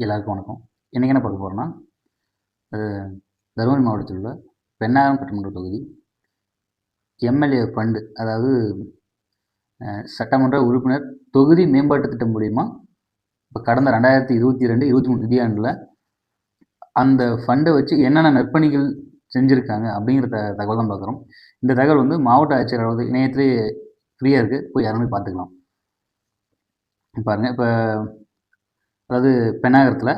எல்லாருக்கும் வணக்கம். இன்றைக்கி என்ன பார்க்க போகிறோன்னா, தருமபுரி மாவட்டத்தில் உள்ள பென்னாகரம் சட்டமன்ற தொகுதி எம்எல்ஏ ஃபண்டு, அதாவது சட்டமன்ற உறுப்பினர் தொகுதி மேம்பாட்டு திட்டம் மூலிமா இப்போ கடந்த 2022-23 நிதியாண்டில் அந்த ஃபண்டை வச்சு என்னென்ன நற்பணிகள் செஞ்சுருக்காங்க அப்படிங்கிற தகவல் தான் பார்க்குறோம். இந்த தகவல் வந்து மாவட்ட ஆட்சியர் அலுவலகத்தில் இணையத்திலே ஃப்ரீயாக இருக்குது, போய் யாரும் பார்த்துக்கலாம். பாருங்கள், இப்போ அதாவது பென்னாகரத்தில்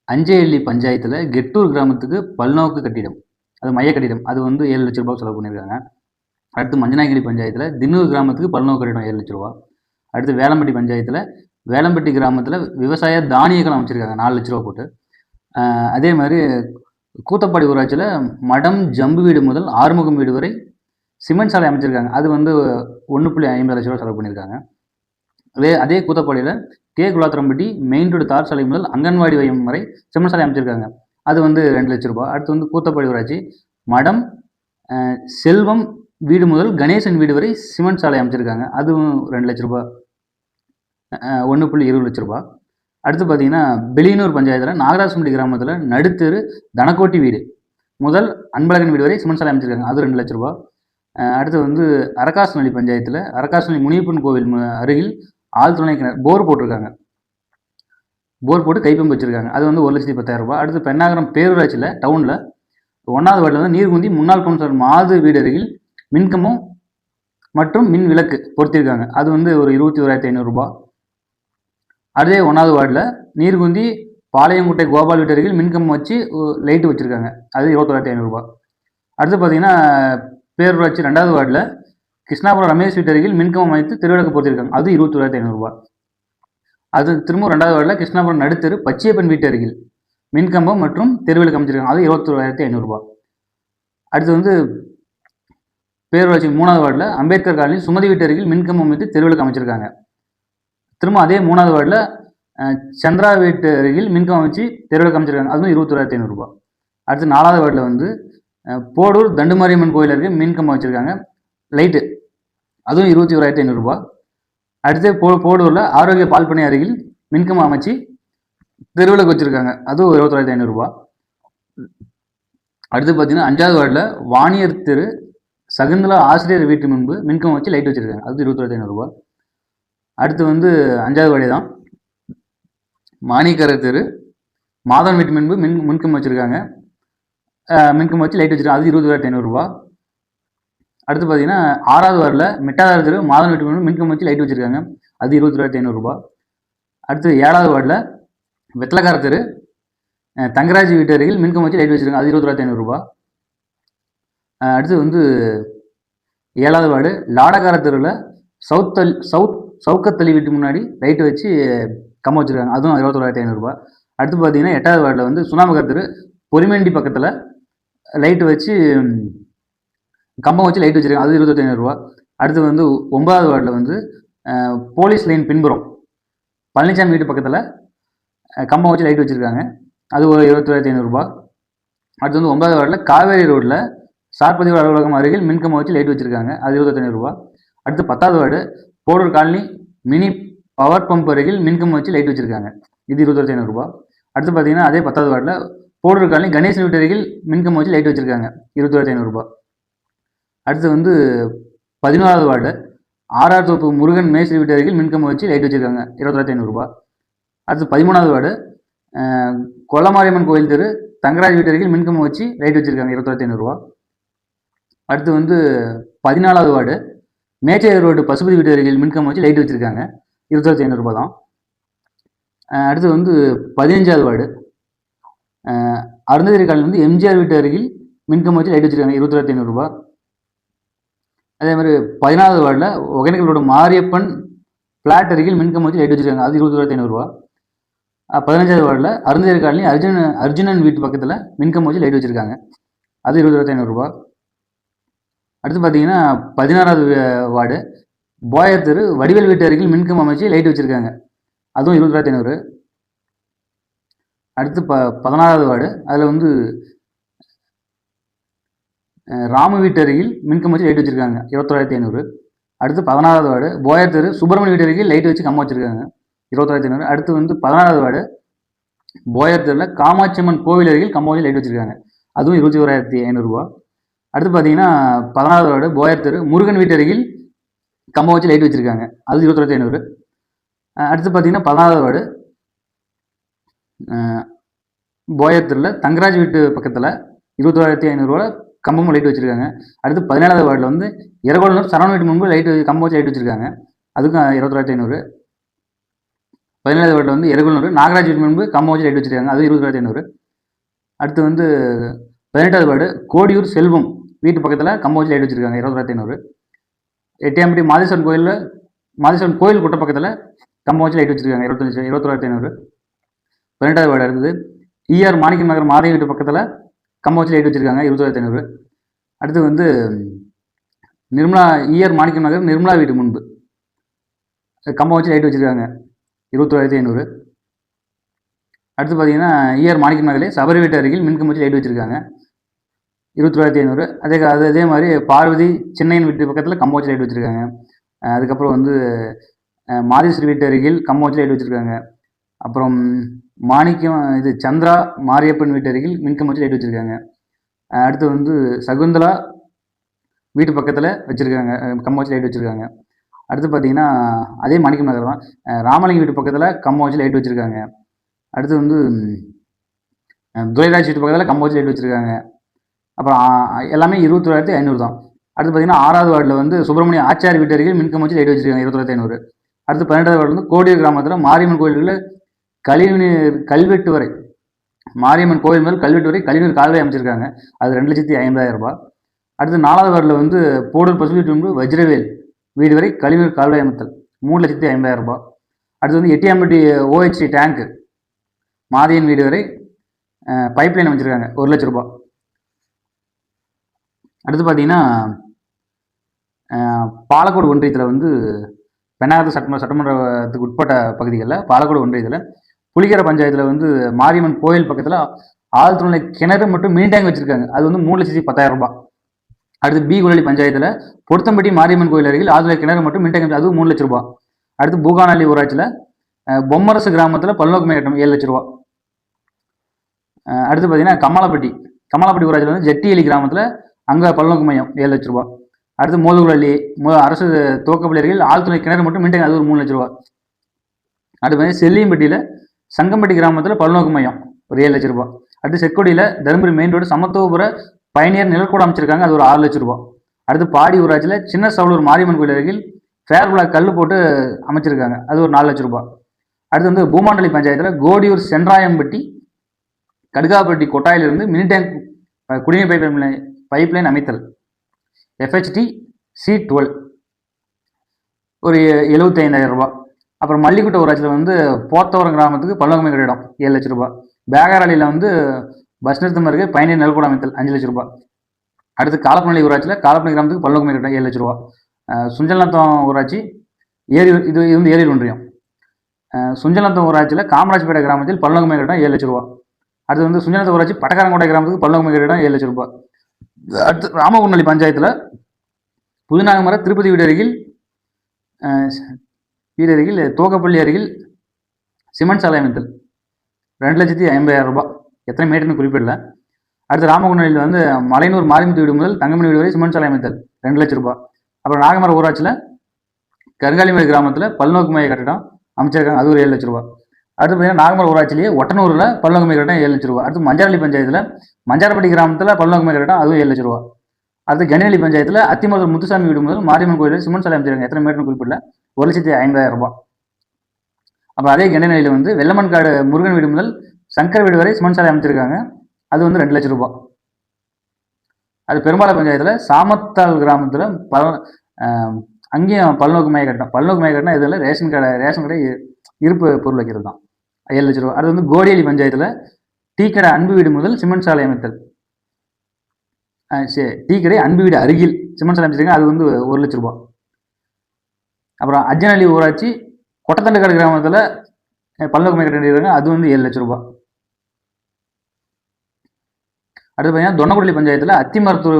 அஞ்சேஎல்லி பஞ்சாயத்தில் கெட்டூர் கிராமத்துக்கு பல்நோக்கு கட்டிடம், அது மைய கட்டிடம், அது வந்து 7 லட்ச ரூபா செலவு பண்ணியிருக்காங்க. அடுத்து மஞ்சனாகிரி பஞ்சாயத்தில் தின்னூர் கிராமத்துக்கு பல்நோக்கு கட்டிடம் 7 லட்ச ரூபா. அடுத்து வேலம்பட்டி பஞ்சாயத்தில் வேலம்பட்டி கிராமத்தில் விவசாய தானியங்கள் அமைச்சிருக்காங்க 4 லட்ச ரூபா போட்டு. அதே மாதிரி கூத்தப்பாடி ஊராட்சியில் மடம் ஜம்பு வீடு முதல் ஆறுமுகம் வீடு வரை சிமெண்ட் சாலை அமைச்சிருக்காங்க, அது வந்து 1.50 லட்ச ரூபா செலவு பண்ணியிருக்காங்க. அதே கூத்தப்பாடியில் கே குலாத்திரம்பட்டி மெயின் ரோடு தார் சாலை முதல் அங்கன்வாடி மையம் வரை சிமெண்ட் சாலை அமைச்சிருக்காங்க, அது வந்து 2 லட்ச ரூபா. அடுத்து வந்து கூத்தப்பாடி ஊராட்சி மடம் செல்வம் வீடு முதல் கணேசன் வீடு வரை சிமெண்ட் சாலை அமைச்சிருக்காங்க, அதுவும் 2 லட்ச ரூபா, 1.20 லட்ச ரூபா. அடுத்து பார்த்தீங்கன்னா பெலியனூர் பஞ்சாயத்தில் நாகராஜம்பட்டி கிராமத்தில் நடுத்தெரு தனக்கோட்டி வீடு முதல் அன்பழகன் வீடு வரை சிமெண்ட் சாலை அமைச்சிருக்காங்க, அது 2 லட்ச ரூபா. அடுத்து வந்து அரக்காசனல்லி பஞ்சாயத்தில் அரக்காசனல்லி முனியப்பன் கோவில் அருகில் ஆழ்துணை கிணறு போர் போட்டிருக்காங்க, போர் போட்டு கைப்பம்பு வச்சுருக்காங்க, அது வந்து 1,10,000 ரூபா. அடுத்து பென்னாகரம் பேரூராட்சியில் டவுனில் 1வது வார்டில் வந்து நீர்குந்தி முன்னாள் கவுன்சிலர் மாது வீடு அருகில் மின்கம்பம் மற்றும் மின் விளக்கு பொருத்திருக்காங்க, அது வந்து ஒரு 21,500 ரூபா. அதே 1வது வார்டில் நீர்குந்தி பாளையங்குட்டை கோபால் வீட்டு அருகில் மின்கம்பம் வச்சு லைட்டு வச்சுருக்காங்க, அது 21,500 ரூபா. அடுத்து பார்த்தீங்கன்னா பேரூராட்சி 2வது வார்டில் கிருஷ்ணாபுரம் ரமேஷ் வீட்டு அருகில் மின்கம்பம் அமைத்து திருவிளக்கு பொருத்திருக்காங்க, அது 21,500 ரூபா. அது திரும்ப 2வது வார்டில் கிருஷ்ணாபுரம் நடுத்தெரு பச்சையப்பன் வீட்டு அருகில் மின்கம்பம் மற்றும் தெருவிளக்கு அமைச்சிருக்காங்க, அது 21,500 ரூபா. அடுத்து வந்து பேரூராட்சி 3வது வார்டில் அம்பேத்கர் காலனி சுமதி வீட்டு அருகில் மின்கம்பம் அமைத்து தெருவிளக்கு அமைச்சிருக்காங்க. திரும்ப அதே 3வது வார்டில் சந்திரா வீட்டு அருகில் மின்கம்பம் அமைச்சு தெருவிளக்கு அமைச்சிருக்காங்க, அதுவும் 21,500 ரூபா. அடுத்து 4வது வார்டில் வந்து போடூர் தண்டுமாரியம்மன் கோயில் அருகே மின்கம்பம் வச்சுருக்காங்க லைட்டு, அதுவும் 21,500 ரூபா. அடுத்து போடூரில் ஆரோக்கிய பால்பனை அருகில் மின்கம்பம் அமைச்சு தெருவிளக்கு வச்சுருக்காங்க, அதுவும் 21,500 ரூபா. அடுத்து பார்த்தீங்கன்னா 5வது வார்டில் வாணியர் தெரு சகுந்தலா ஆசிரியர் வீட்டு முன்பு மின்கம்பம் வச்சு லைட் வச்சுருக்காங்க, அது 21,500 ரூபா. அடுத்து வந்து 5வது வார்டு தான் மாணிக்கர தெரு மாதவன் வீட்டு முன்பு மின்கம்பம் வச்சுருக்காங்க, மின்கம்பம் வச்சு லைட் வச்சுருக்காங்க, அது 21,500 ரூபா. அடுத்து பார்த்தீங்கன்னா 6வது வார்டில் மிட்டாதார் தெரு மாதவன் வீட்டு முன்பு மின்கம்பம் வச்சு லைட் வச்சுருக்காங்க, அது 21,500 ரூபா. அடுத்து 7வது வார்டில் வெத்தலக்கார தெரு தங்கராஜ் வீட்டு அருகில் மின்கம்பம் வச்சு லைட் வச்சுருக்காங்க, அது 21,500 ரூபா. அடுத்து வந்து 7வது வார்டு லாடக்கார தெருவில் சவுக்கத்தளி வீட்டு முன்னாடி லைட்டு வச்சு கம்பம் வச்சுருக்காங்க, அதுவும் 21,500 ரூபா. அடுத்து பார்த்தீங்கன்னா 8வது வார்டில் வந்து சுனாமகர் தெரு பொறிமேண்டி பக்கத்தில் லைட்டு வச்சு கம்பம் வச்சு லைட் வச்சுருக்காங்க, அது 21,500 ரூபா. அடுத்து வந்து 9வது வார்டில் வந்து போலீஸ் லைன் பின்புறம் பழனிசாமி வீட்டு பக்கத்தில் கம்பம் வச்சு லைட் வச்சுருக்காங்க, அது ஒரு 21,500 ரூபா. அடுத்து வந்து 9வது வார்டில் காவேரி ரோட்டில் சார்பதிவு அலுவலகம் அருகில் மின்கம்பம் வச்சு லைட் வச்சுருக்காங்க, அது 21,500 ரூபா. அடுத்து 10வது ward Podur colony mini power pump அருகில் மின்கம்பம் வச்சு லைட் வச்சுருக்காங்க, இது 21,500 ரூபா. அடுத்து பார்த்தீங்கன்னா அதே 10வது வார்டில் போடூர் காலனி கணேசன் வீட்டு அருகில் மின்கம்பம் வச்சு லைட் வச்சுருக்காங்க, 21,500 ரூபா. அடுத்து வந்து 11வது வார்டு ஆர்ஆர் தோப்பு முருகன் மேஸ்திரி வீட்டு அருகில் மின்கம்பம் வச்சு லைட் வச்சுருக்காங்க, 21,500 ரூபா. அடுத்து 13வது வார்டு கொல்லமாரியம்மன் கோயில் தெரு தங்கராஜ் வீட்டு அருகில் மின்கம்பம் வச்சு லைட் வச்சுருக்காங்க, 21,500 ரூபா. அடுத்து வந்து 14வது வார்டு மேச்சேரி ரோடு பசுபதி வீட்டு அருகில் மின்கம்பம் வச்சு லைட் வச்சுருக்காங்க, 21,500 ரூபா தான். அடுத்து வந்து 15வது வார்டு அருந்ததிரி காலனி வந்து எம்ஜிஆர் வீட்டு அருகில் மின்கம்பம் வச்சு லைட் வச்சுருக்காங்க, 21,500 ரூபா. அதே மாதிரி 16வது வார்டில் ஒகேனக்கலோட மாரியப்பன் பிளாட் அருகில் மின்கம்பம் வச்சு லைட் வச்சுருக்காங்க, அது 21,500 ரூபா. 15வது வார்டில் அருந்ததிரி காலனி அர்ஜுனன் வீட்டு பக்கத்தில் மின்கம்பம் வச்சு லைட் வச்சுருக்காங்க, அது 21,500 ரூபா. அடுத்து பார்த்தீங்கன்னா 16வது வார்டு போயர் தெரு வடிவேல் வீட்டு அருகில் மின்கம்பம் அமைச்சு லைட் வச்சுருக்காங்க, அதுவும் 21,500. அடுத்து 16வது வார்டு அதில் வந்து ராமு வீட்டு அருகில் மின்கம்பம் வச்சு லைட் வச்சுருக்காங்க, 21,500. அடுத்து 16வது வார்டு போயர் தெரு சுப்பிரமணிய வீட்டு அருகில் லைட் வச்சு கம்பம் வச்சுருக்காங்க, 21,500. அடுத்து வந்து 16வது வார்டு போயர் தெருவில் காமாட்சியம்மன் கோவில் அருகில் கம்பௌண்டில் லைட் வச்சுருக்காங்க, அதுவும் 21,500 ரூபா. அடுத்து பார்த்தீங்கன்னா 14வது வார்டு போயர் தெரு முருகன் வீட்டு அருகில் கம்பம் வச்சு லைட் வச்சுருக்காங்க, அது 21,500. அடுத்து பார்த்தீங்கன்னா 14வது வார்டு போயர் தெருவில் தங்கராஜ் வீட்டு பக்கத்தில் 21,500 கம்பமும் லைட் வச்சுருக்காங்க. அடுத்து 17வது வார்டில் வந்து இரகோலூர் சரவண வீட்டு முன்பு லைட் கம்பம் வச்சு லைட் வச்சுருக்காங்க, அதுக்கும் 21,500. 17வது வார்டில் வந்து இரகோலூர் நாகராஜ் வீட்டு முன்பு கம்பம் வச்சு லைட் வச்சுருக்காங்க, அது 21,500. அடுத்து வந்து 18வது வார்டு கோடியூர் செல்வம் வீட்டு பக்கத்தில் கம்பம் வச்சு லைட் வச்சுருக்காங்க, 21,500. எட்டியாம்பட்டி மாதேஸ்வரன் கோயில் குட்டை பக்கத்தில் கம்பம் வச்சு லைட் வச்சுருக்காங்க, 21,500. 18வது வார்டு அடுத்தது ஈஆர் மாணிக்கம் நகர் மாதவி வீட்டு பக்கத்தில் கம்பம் வச்சு லைட் வச்சுருக்காங்க, 21,500. அடுத்து வந்து நிர்மலா ஈஆர் மாணிக்கம் நகர் நிர்மலா வீட்டு முன்பு கம்பம் வச்சு லைட் வச்சுருக்காங்க, 21,500. அடுத்து பார்த்தீங்கன்னா ஈஆர் மாணிக்கம் நகரில் சபரி வீட்டு அருகில் மின்கம்பம் வச்சு லைட் வச்சுருக்காங்க, 21,500. அதே மாதிரி பார்வதி சின்னையன் வீட்டு பக்கத்தில் கம்பம் வச்சு லைட் வச்சுருக்காங்க. அதுக்கப்புறம் வந்து மாதேஸ்வரி வீட்டு அருகில் கம்பம் வச்சு லைட் வச்சுருக்காங்க. அப்புறம் மாணிக்கம் சந்திரா மாரியப்பன் வீட்டு அருகில் மின்கம்பம் வச்சு லைட் வச்சுருக்காங்க. அடுத்து வந்து சகுந்தலா வீட்டு பக்கத்தில் வச்சுருக்காங்க, கம்பம் வச்சு லைட் வச்சுருக்காங்க. அடுத்து பார்த்தீங்கன்னா அதே மாணிக்கம் நகர் தான், ராமலிங்க வீட்டு பக்கத்தில் கம்பம் வச்சு லைட் வச்சுருக்காங்க. அடுத்து வந்து துரைராஜ் வீட்டு பக்கத்தில் கம்பம் வச்சு லைட் வச்சுருக்காங்க. அப்புறம் எல்லாமே 21,500 தான். அடுத்து பார்த்தீங்கன்னா 6வது வார்டில் வந்து சுப்பிரமணிய ஆச்சாரி வீட்டு அருகில் மின்கம்பம் வச்சு லைட் வச்சுருக்காங்க, 21,500. அடுத்து 12வது வார்டு வந்து கோடியூர் கிராமத்தில் மாரியம்மன் கோயில்களில் கழிவுநீர் கல்வெட்டு வரை மாரியம்மன் கோயில் முதல் கல்வெட்டு வரை கழிவுநீர் கால்வாய் அமைச்சிருக்காங்க, அது 2,50,000 ரூபாய். அடுத்து 4வது வார்டில் வந்து போடூர் பசு வீட்டு முன்பு வஜ்ரவேல் வீடு வரை கழிவுநீர் கால்வாய் அமைத்தல், 3,50,000 ரூபாய். அடுத்து வந்து எட்டியாம்பட்டி OHC டேங்க் மாதியன் வீடு வரை பைப்லைன் அமைச்சிருக்காங்க, 1,00,000 ரூபாய். அடுத்து பார்த்தீங்கன்னா பாலக்கோடு ஒன்றியத்தில் வந்து பெண்ணாகரத்து சட்டமன்றத்துக்கு உட்பட்ட பகுதிகளில் பாலக்கோடு ஒன்றியத்தில் புலிகரை பஞ்சாயத்தில் வந்து மாரியம்மன் கோயில் பக்கத்தில் ஆழ்துளை கிணறு மற்றும் மினி டேங்க் வச்சுருக்காங்க, அது வந்து 3,10,000 ரூபாய். அடுத்து பி குழலி பஞ்சாயத்தில் பொருத்தம்பட்டி மாரியம்மன் கோயில் அருகில் ஆழ்துளை கிணறு மற்றும் மினி டேங்க், அதுவும் 3,00,000 ரூபாய். அடுத்து பூகானல்லி ஊராட்சியில் பொம்மரசு கிராமத்தில் பல்நோக்கு மேகட்டம் 7,00,000 ரூபாய். அடுத்து பார்த்தீங்கன்னா கமலாப்பட்டி ஊராட்சியில் வந்து ஜெட்டியலி கிராமத்தில் அங்கே பல்நோக்கு மையம் 7,00,000 ரூபாய். அடுத்து மோதுகுழலி அரசு துவக்கப்பள்ளி அருகில் ஆழ்துளை கிணறு மற்றும் மின்டேங்க், அது ஒரு 3,00,000 ரூபாய். அடுத்து வந்து செல்லியம்பட்டியில் சங்கம்பட்டி கிராமத்தில் பல்நோக்கு மையம் ஒரு 7,00,000 ரூபாய். அடுத்து செக்கோடியில் தருமபுரி மெயின் ரோடு சமத்துவபுர பயணியர் நிழற்கூடம் அமைச்சிருக்காங்க, அது ஒரு 6,00,000 ரூபாய். அடுத்து பாடி ஊராட்சியில் சின்ன சவலூர் மாரியம்மன் கோயில் அருகில் ஃபேர் பிளாக் கல் போட்டு அமைச்சிருக்காங்க, அது ஒரு 4,00,000 ரூபாய். அடுத்து வந்து பூமாண்டலி பஞ்சாயத்தில் கோடியூர் சென்றாயம்பட்டி கடுகாப்பட்டி கொட்டாயிலிருந்து மினி டேங்க் குடிநீர் பைப்லைன் அமைத்தல் FHT C12 ஒரு 75,000 ரூபாய். அப்புறம் மல்லிக்குட்டை ஊராட்சியில் வந்து போத்தவரம் கிராமத்துக்கு பல்நோக்கு கட்டிடம் 7,00,000 ரூபாய். பேகாரளியில் வந்து பஸ் நிறுத்தம் இருக்கு பயணியர் நெல்கூட அமைத்தல் 5,00,000 ரூபாய். அடுத்து காலப்பள்ளி ஊராட்சியில் காலப்பள்ளி கிராமத்துக்கு பல்நோக்கு கட்டிடம் 7,00,000 ரூபாய். சுஞ்சல்நத்தம் ஊராட்சி இது வந்து ஏரியல் ஒன்றியம். சுஞ்சல்நத்தம் ஊராட்சியில் காமராஜ்பேட்டை கிராமத்தில் பல்நோக்கு கட்டிடம் 7,00,000 ரூபாய். அடுத்து வந்து சுஞ்சல்நத்தம் ஊராட்சி பட்டக்காரங்கோட்டை கிராமத்துக்கு பல்நோக்கு கட்டிடம் 7,00,000 ரூபாய். அடுத்து ராமகுண்டலி பஞ்சாயத்தில் புதுநாகமர திருப்பதி வீடு அருகில் தோக்கப்பள்ளி அருகில் சிமெண்ட் சாலை அமைத்தல் 2,50,000 ரூபாய். எத்தனை மீட்டர்னு குறிப்பிடல. அடுத்து ராமகுண்டலில் வந்து மலையனூர் மாரிமுத்து வீடு முதல் தங்கமணி வீடு வரை சிமெண்ட் சாலை அமைத்தல் 2,00,000 ரூபாய். அப்புறம் நாகமர ஊராட்சியில் கருங்காலிமலை கிராமத்தில் பல்நோக்கு மைய கட்டிடம் அமைச்சிருக்காங்க, அது ஒரு 7,00,000 ரூபாய். அடுத்து பார்த்தீங்கன்னா நாகமர ஊராட்சியிலேயே ஒட்டனூரில் பல்நோக்கு மைய கட்டிடம் 7,00,000 ரூபாய். அடுத்து மஞ்சாரளி பஞ்சாயத்தில் மஞ்சாரப்பட்டி கிராமத்தில் பல்நோக்கு மைய கட்டிடம், அதுவும் 7,00,000 ரூபாய். அடுத்து கனிநெல்லி பஞ்சாயத்தில் அத்திமலூர் முத்துசாமி வீடு முதல் மாரியம்மன் கோயிலில் சிமெண்ட் சாலை அமைச்சிருக்காங்க, எத்தனை மீட்டர்னு குறிப்பிடல, 1,50,000 ரூபாய். அப்புறம் அதே கனிநெல்லியில் வந்து வெள்ளமன்காடு முருகன் வீடு முதல் சங்கர் வீடு வரை சிமெண்ட் சாலை அமைச்சிருக்காங்க, அது வந்து 2,00,000 ரூபாய். அது பெரும்பாலை பஞ்சாயத்தில் சாமத்தால் கிராமத்தில் அங்கேயும் பல்நோக்கு மைய கட்டினா இதில் ரேஷன் கடை இருப்பு பொருள் வைக்கிறது தான், 7,00,000 ரூபாய். அது வந்து கோடியலி பஞ்சாயத்தில் டீ கடை அன்பு வீடு முதல் சிமெண்ட் சாலை அமைத்தல், டீ கடை அன்பு வீடு அருகில் சிமெண்ட் சாலை அமைச்சிருக்காங்க, அது வந்து 1,00,000 ரூபாய். அப்புறம் அஜ்ஜனஹள்ளி ஊராட்சி கொட்டத்தண்டக்காடு கிராமத்தில் பல்நோக்கு மைய கட்டிருக்காங்க, அது வந்து 7,00,000 ரூபாய். அடுத்து பார்த்தீங்கன்னா தொன்னக்குடி பஞ்சாயத்தில் அத்திமரத்தூர்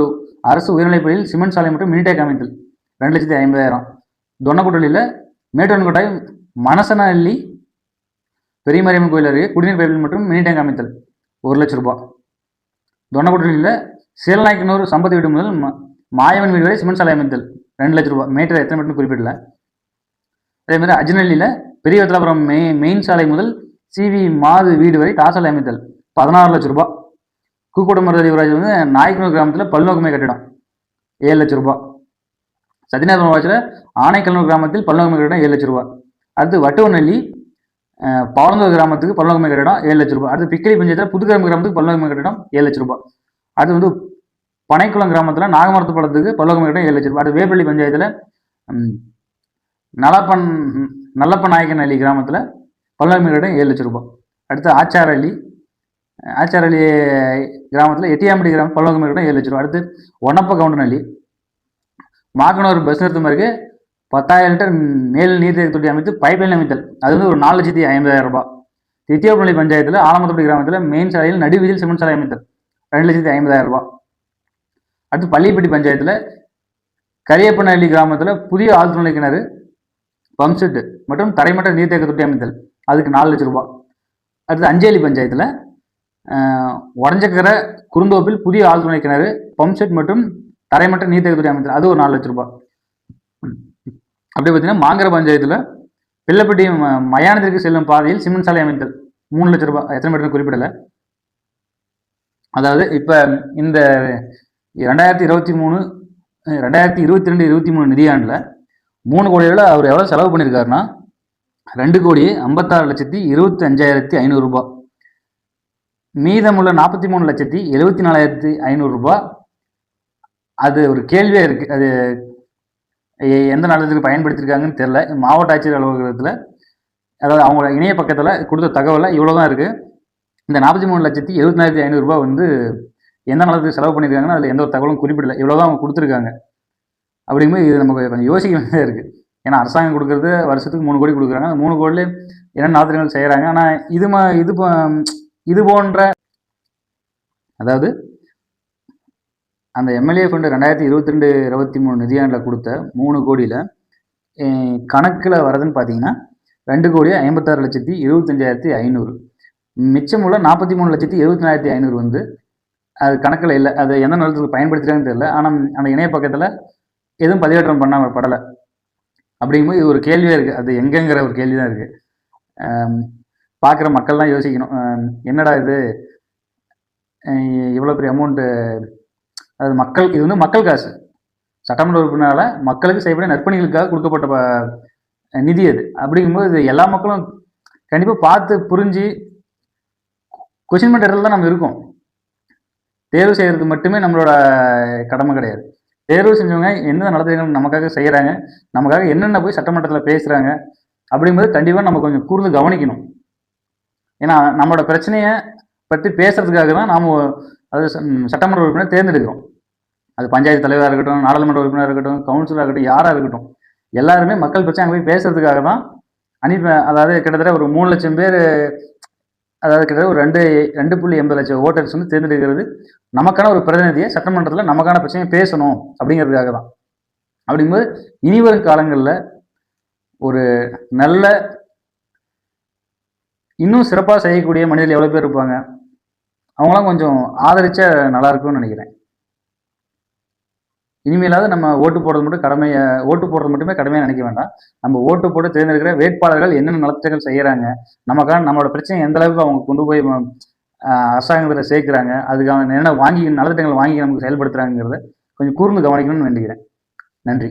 அரசு உயர்நிலைப்பள்ளியில் சிமெண்ட் சாலை மற்றும் மினி டேங்க் அமைத்தல் 2,50,000. தொன்னக்குடியில் மேட்டூர்கோட்டை மணசனஹள்ளி பெரிய மாரியம்மன் கோயில் அருகே குடிநீர் பைப்லைன் மற்றும் மினி டேங்க் அமைத்தல் 1,00,000 ரூபாய். தொண்டக்குடியில் சீலநாயக்கனூர் சம்பத் வீடு முதல் மாயவன் வீடு வரை சிமெண்ட் சாலை அமைத்தல் 2,00,000 ரூபாய். மீட்டர் எத்தனை மீட்டர்னு குறிப்பிடல. அதே மாதிரி அஜ்னல்லியில் பெரிய வெத்தலாபுரம் மெயின் சாலை முதல் சிவி மாது வீடு வரை தாசாலை அமைத்தல் 16,00,000 ரூபாய். கூக்கூடமருதி ஊராட்சி வந்து நாயக்கனூர் கிராமத்தில் பல்நோக்குமை கட்டிடம் 7,00,000 ரூபாய். சத்யநாதபுரம் ஊராட்சியில் ஆனைக்கல்நூர் கிராமத்தில் பல்நோக்குமை கட்டிடம் 7,00,000 ரூபாய். அடுத்து வட்டுவநல்லி பவளந்தூர் கிராமத்துக்கு பல்நோக்குமை கட்டிடம் 7,00,000 ரூபாய். அடுத்து பிக்கிலி பஞ்சாயத்தில் புதுக்கிழமை கிராமத்துக்கு பல்நோக்குமை கட்டிடம் 7,00,000 ரூபாய். அடுத்து வந்து பனைக்குளம் கிராமத்தில் நாகமரத்து பழத்துக்கு பல்நோக்குமை கட்டிடம் 7,00,000 ரூபாய். அடுத்து வேப்பள்ளி பஞ்சாயத்தில் நல்லப்ப நாயக்கநல்லி கிராமத்தில் பல்நோக்குமை கட்டிடம் 7,00,000 ரூபாய். அடுத்து ஆச்சாரள்ளி கிராமத்தில் எட்டியாம்படி கிராமம் பல்நோக்குமை கட்டிடம் 7,00,000 ரூபாய். அடுத்து ஒன்னப்ப கவுண்டநல்லி மாக்கனூர் பஸ் நிறுத்தம் இருக்கு 10,000 லிட்டர் மேல் நீர்த்தேக்க தொட்டி அமைத்து பைப்லைன் அமைத்தல் அது வந்து ஒரு 4,50,000 ரூபாய். தித்தியோப்பள்ளி பஞ்சாயத்தில் ஆலமத்தப்பட்டி கிராமத்தில் மெயின் சாலையில் நடுவீதியில் சிமெண்ட் சாலை அமைத்தல் 2,50,000 ரூபாய். அடுத்து பள்ளிப்பட்டி பஞ்சாயத்தில் கரியப்பநல்லி கிராமத்தில் புதிய ஆழ்துளை கிணறு பம்ப் செட்டு மற்றும் தரைமட்ட நீர்த்தேக்க தொட்டி அமைத்தல் அதுக்கு 4,00,000 ரூபாய். அடுத்து அஞ்சேலி பஞ்சாயத்தில் உடஞ்சக்கரை குறுந்தோப்பில் புதிய ஆழ்துளை கிணறு பம்ப் செட் மற்றும் தரைமட்ட நீர்த்தேக்க தொட்டி அமைத்தல் அது ஒரு 4,00,000 ரூபாய். அப்படி பார்த்தீங்கன்னா மாங்கர பஞ்சாயத்தில் பிள்ளைப்பட்டி மயானத்திற்கு செல்லும் பாதையில் சிமெண்ட் சாலை அமைத்தல் 3,00,000 ரூபாய். எத்தனை மீட்டர் குறிப்பிடலை. அதாவது இப்போ இந்த 2022-23 நிதியாண்டில் 3 கோடியில் அவர் எவ்வளோ செலவு பண்ணியிருக்காருன்னா 2,86,25,500 ரூபாய். மீதமுள்ள 43,74,500 ரூபாய் அது ஒரு கேள்வியாக இருக்குது. அது எந்த நலத்துக்கு பயன்படுத்தியிருக்காங்கன்னு தெரியல. மாவட்ட ஆட்சியர் அலுவலகத்தில் அதாவது அவங்க இணைய பக்கத்தில் கொடுத்த தகவலில் இவ்வளோ தான் இருக்குது. இந்த 43,74,500 ரூபாய் வந்து எந்த நலத்துக்கு செலவு பண்ணியிருக்காங்கன்னு அதில் எந்த ஒரு தகவலும் குறிப்பிடல. இவ்வளோ தான் அவங்க கொடுத்துருக்காங்க. அப்படிங்கும்போது இது நமக்கு கொஞ்சம் யோசிக்க வேண்டியதாக இருக்குது. ஏன்னா அரசாங்கம் கொடுக்குறது வருஷத்துக்கு 3 கோடி கொடுக்குறாங்க. அந்த 3 கோடியிலே என்ன நலத்திட்டங்கள் செய்கிறாங்க. ஆனால் இது போன்ற அதாவது அந்த எம்எல்ஏ ஃபண்டு 2022-23 நிதியாண்டில் கொடுத்த 3 கோடியில் கணக்கில் வரதுன்னு பார்த்தீங்கன்னா 2,56,75,500. மிச்சம் உள்ள 43,74,500 வந்து அது கணக்கில் இல்லை. அது எந்த நிலத்துக்கு பயன்படுத்துகிறாங்கன்னு தெரியல. ஆனால் அந்த இணைய பக்கத்தில் எதுவும் பதிவேற்றம் பண்ணாமல் படலை. அப்படிங்கும்போது இது ஒரு கேள்வியாக இருக்குது. அது எங்கேங்கிற ஒரு கேள்வி தான் இருக்குது. பார்க்குற மக்கள் தான் யோசிக்கணும். என்னடா இது இவ்வளோ பெரிய அமௌண்ட்டு. அது இது வந்து மக்கள் காசு. சட்டமன்ற உறுப்பினரால் மக்களுக்கு செய்யப்பட்ட நற்பணிகளுக்காக கொடுக்கப்பட்ட நிதி அது. அப்படிங்கும்போது இது எல்லா மக்களும் கண்டிப்பாக பார்த்து புரிஞ்சு கொஸ்டின் பண்ணுற இடத்துல தான் நம்ம இருக்கோம். தேர்வு செய்கிறது மட்டுமே நம்மளோட கடமை கிடையாது. தேர்வு செஞ்சவங்க எந்த நலத்திட்டங்கள் நமக்காக செய்கிறாங்க, நமக்காக என்னென்ன போய் சட்டமன்றத்தில் பேசுகிறாங்க அப்படிங்கும்போது கண்டிப்பாக நம்ம கொஞ்சம் கூர்ந்து கவனிக்கணும். ஏன்னா நம்மளோட பிரச்சனையை பற்றி பேசுறதுக்காக தான் நாம் அது சட்டமன்ற உறுப்பினர் தேர்ந்தெடுக்கிறோம். அது பஞ்சாயத்து தலைவராக இருக்கட்டும், நாடாளுமன்ற உறுப்பினராக இருக்கட்டும், கவுன்சிலராக இருக்கட்டும், யாராக இருக்கட்டும், எல்லாருமே மக்கள் பிரச்சனை அங்கே போய் பேசுறதுக்காக தான் அதாவது கிட்டத்தட்ட ஒரு 3 லட்சம் பேர், அதாவது கிட்டத்தட்ட ஒரு 2.80 லட்சம் ஓட்டர்ஸ் வந்து தேர்ந்தெடுக்கிறது நமக்கான ஒரு பிரதிநிதியை சட்டமன்றத்தில் நமக்கான பிரச்சனையை பேசணும் அப்படிங்கிறதுக்காக தான். அப்படிங்கும்போது இனிவரும் காலங்களில் ஒரு நல்ல இன்னும் சிறப்பாக செய்யக்கூடிய மனிதர்கள் எவ்வளோ பேர் இருப்பாங்க, அவங்களாம் கொஞ்சம் ஆதரிச்சா நல்லா இருக்கும்னு நினைக்கிறேன். இனிமேலாவது நம்ம ஓட்டு போடுறது மட்டுமே கடமையாக நினைக்க வேண்டாம். நம்ம ஓட்டு போட்டு தேர்ந்தெடுக்கிற வேட்பாளர்கள் என்னென்ன நலத்திட்டங்கள் செய்கிறாங்க, நமக்கான நம்மளோட பிரச்சனை எந்த அளவுக்கு அவங்க கொண்டு போய் அரசாங்கத்தில் சேர்க்குறாங்க, அதுக்கான என்ன நலத்திட்டங்கள் வாங்கி நமக்கு செயல்படுத்துகிறாங்கிறத கொஞ்சம் கூர்ந்து கவனிக்கணும்னு வேண்டிக்கிறேன். நன்றி.